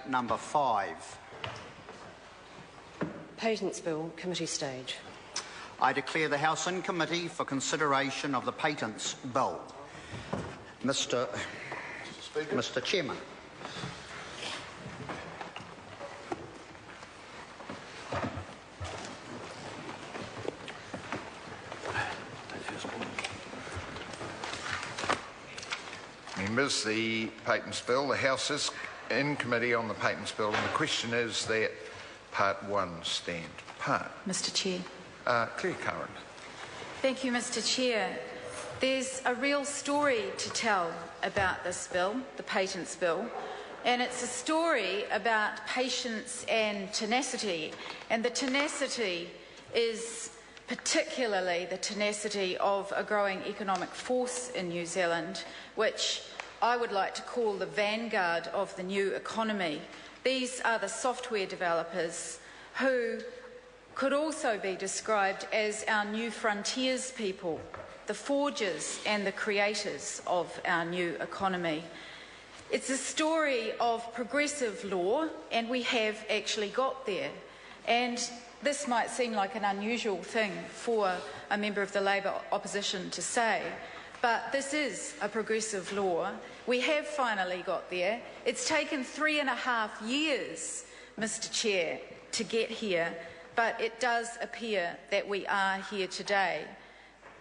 Number 5. Patents Bill, committee stage. I declare the House in committee for consideration of the Patents Bill. Mr. Chairman. Members, the Patents Bill, the House is in committee on the Patents Bill, and the question is that Part 1 stand. Mr. Chair. Claire Curran. Thank you, Mr. Chair. There's a real story to tell about this bill, the Patents Bill, and it's a story about patience and tenacity. And the tenacity is particularly the tenacity of a growing economic force in New Zealand, which I would like to call the vanguard of the new economy. These are the software developers who could also be described as our new frontiers people, the forgers and the creators of our new economy. It's a story of progressive law, and we have actually got there. And this might seem like an unusual thing for a member of the Labour opposition to say, but this is a progressive law. We have finally got there. It's taken 3.5 years, Mr. Chair, to get here, but it does appear that we are here today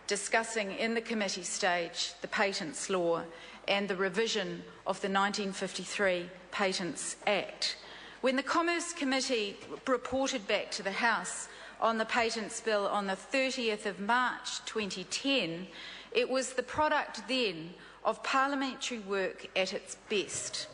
discussing in the committee stage the Patents Law and the revision of the 1953 Patents Act. When the Commerce Committee reported back to the House on the Patents Bill on the 30th of March 2010, it was the product then of parliamentary work at its best.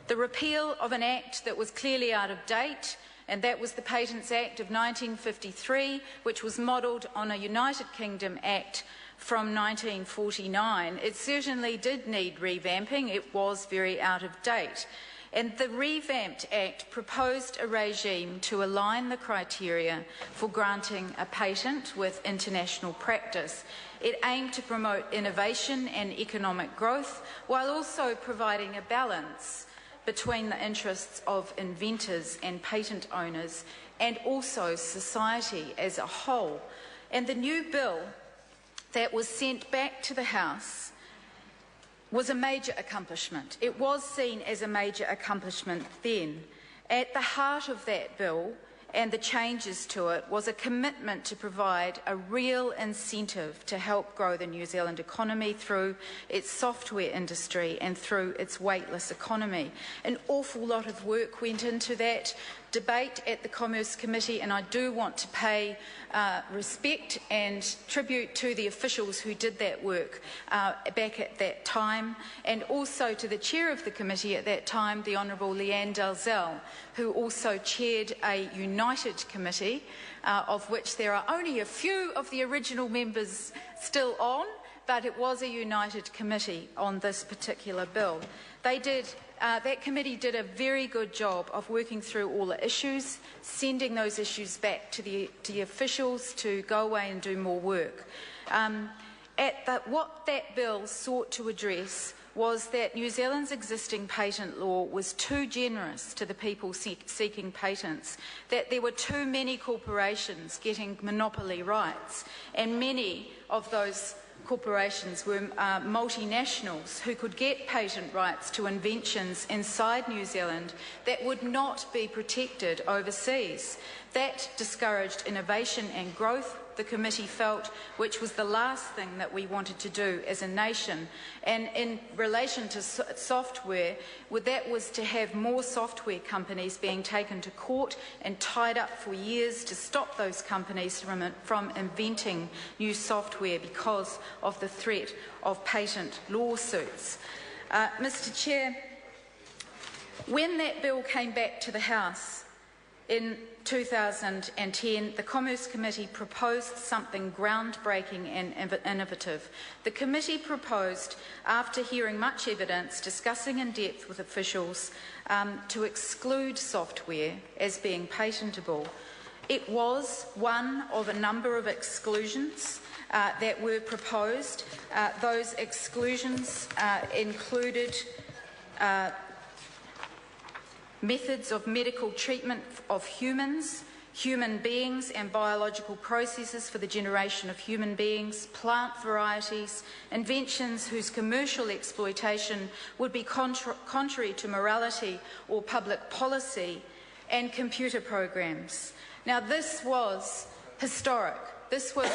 The repeal of an act that was clearly out of date, and that was the Patents Act of 1953, which was modelled on a United Kingdom Act from 1949. It certainly did need revamping. It was very out of date. And the revamped Act proposed a regime to align the criteria for granting a patent with international practice. It aimed to promote innovation and economic growth while also providing a balance between the interests of inventors and patent owners and also society as a whole. And the new bill that was sent back to the House was a major accomplishment. It was seen as a major accomplishment then. At the heart of that bill and the changes to it was a commitment to provide a real incentive to help grow the New Zealand economy through its software industry and through its weightless economy. An awful lot of work went into that debate at the Commerce Committee, and I do want to pay respect and tribute to the officials who did that work back at that time, and also to the chair of the committee at that time, the Honourable Leanne Dalzell, who also chaired a united committee, of which there are only a few of the original members still on, but it was a united committee on this particular bill. That committee did a very good job of working through all the issues, sending those issues back to the officials to go away and do more work. What that bill sought to address was that New Zealand's existing patent law was too generous to the people seeking patents, that there were too many corporations getting monopoly rights, and many of those corporations were multinationals who could get patent rights to inventions inside New Zealand that would not be protected overseas. That discouraged innovation and growth, the committee felt, which was the last thing that we wanted to do as a nation. And in relation to software, that was to have more software companies being taken to court and tied up for years to stop those companies from inventing new software because of the threat of patent lawsuits. Mr. Chair, when that bill came back to the House in 2010, the Commerce Committee proposed something groundbreaking and innovative. The committee proposed, after hearing much evidence, discussing in depth with officials, to exclude software as being patentable. It was one of a number of exclusions that were proposed. Those exclusions included methods of medical treatment of humans, human beings and biological processes for the generation of human beings, plant varieties, inventions whose commercial exploitation would be contrary to morality or public policy, and computer programs. Now, this was historic. This was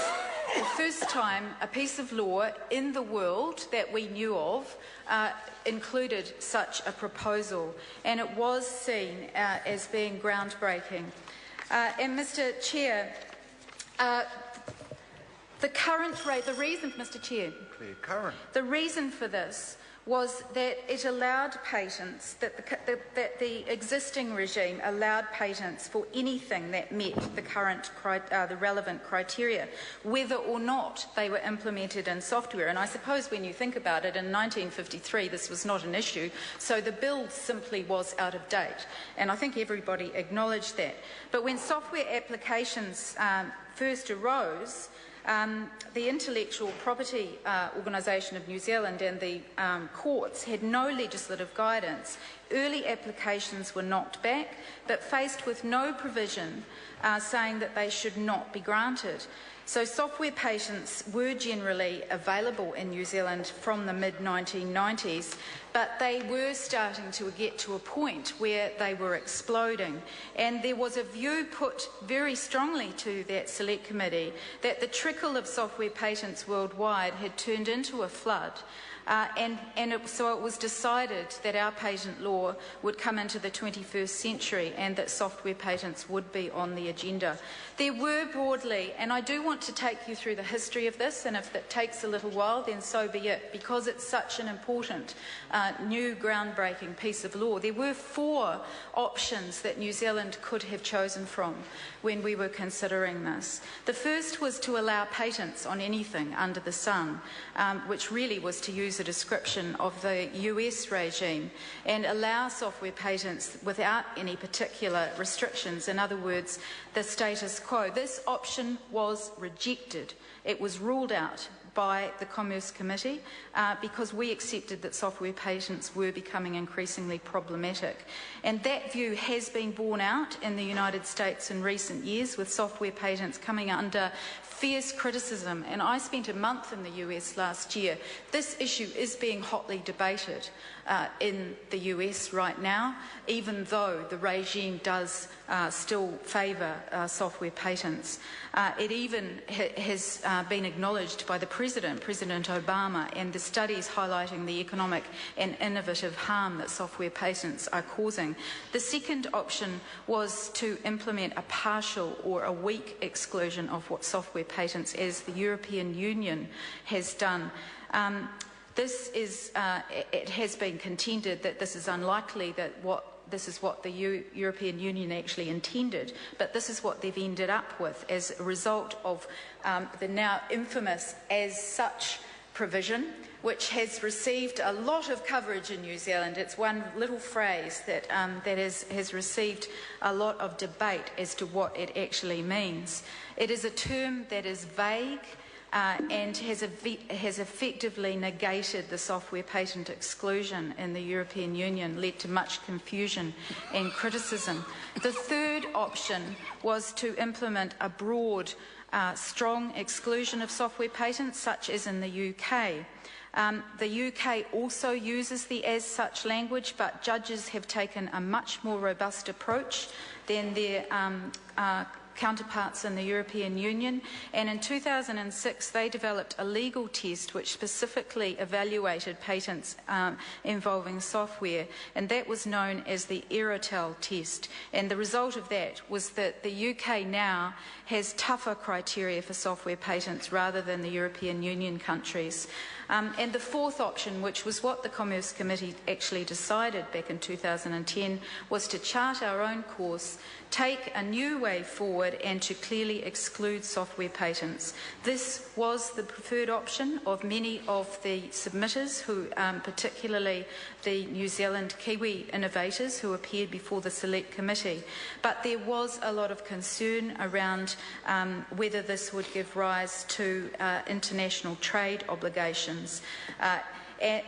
the first time a piece of law in the world that we knew of included such a proposal, and it was seen as being groundbreaking. And Mr. Chair, the reason for this was that it allowed patents, that the existing regime allowed patents for anything that met the relevant criteria, whether or not they were implemented in software. And I suppose when you think about it, in 1953 this was not an issue, so the bill simply was out of date. And I think everybody acknowledged that. But when software applications first arose, the Intellectual Property Organisation of New Zealand and the courts had no legislative guidance. Early applications were knocked back, but faced with no provision saying that they should not be granted. So software patents were generally available in New Zealand from the mid-1990s, but they were starting to get to a point where they were exploding. And there was a view put very strongly to that select committee that the trickle of software patents worldwide had turned into a flood. So it was decided that our patent law would come into the 21st century and that software patents would be on the agenda. There were broadly, and I do want to take you through the history of this, and if it takes a little while, then so be it, because it's such an important new groundbreaking piece of law. There were 4 options that New Zealand could have chosen from when we were considering this. The first was to allow patents on anything under the sun, which really was to use a description of the US regime and allow software patents without any particular restrictions. In other words, the status quo. This option was rejected. It was ruled out by the Commerce Committee because we accepted that software patents were becoming increasingly problematic. And that view has been borne out in the United States in recent years, with software patents coming under fierce criticism. And I spent a month in the US last year. This issue is being hotly debated in the US right now, even though the regime does still favour software patents. It even has been acknowledged by the President Obama, and the studies highlighting the economic and innovative harm that software patents are causing. The second option was to implement a partial or a weak exclusion of what software patents, as the European Union has done. It has been contended that this is unlikely, that this is what the European Union actually intended, but this is what they've ended up with as a result of the now infamous as such provision, which has received a lot of coverage in New Zealand. It's one little phrase that has received a lot of debate as to what it actually means. It is a term that is vague and has effectively negated the software patent exclusion in the European Union, led to much confusion and criticism. The third option was to implement a broad, strong exclusion of software patents, such as in the UK. The UK also uses the as such language, but judges have taken a much more robust approach than their counterparts in the European Union, and in 2006 they developed a legal test which specifically evaluated patents involving software, and that was known as the Aerotel test. And the result of that was that the UK now has tougher criteria for software patents rather than the European Union countries. And the fourth option, which was what the Commerce Committee actually decided back in 2010, was to chart our own course, take a new way forward and to clearly exclude software patents. This was the preferred option of many of the submitters, who, particularly the New Zealand Kiwi innovators who appeared before the Select Committee. But there was a lot of concern around whether this would give rise to international trade obligations.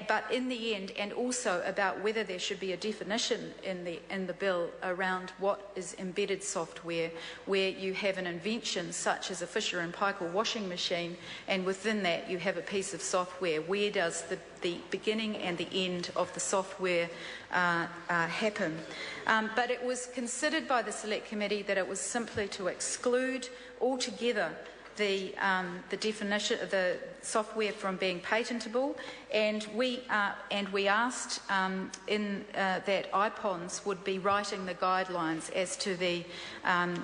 but in the end, and also about whether there should be a definition in the bill around what is embedded software, where you have an invention such as a Fisher & Paykel washing machine, and within that you have a piece of software. Where does the beginning and the end of the software happen? But it was considered by the Select Committee that it was simply to exclude altogether the definition of the software from being patentable, and we asked that IPONS would be writing the guidelines as to the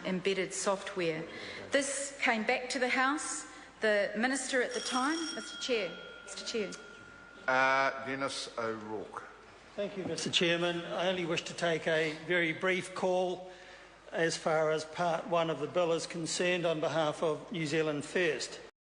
embedded software. This came back to the House. The Minister at the time, Mr Chair. Dennis O'Rourke. Thank you, Mr Chairman. I only wish to take a very brief call as far as part one of the bill is concerned on behalf of New Zealand First.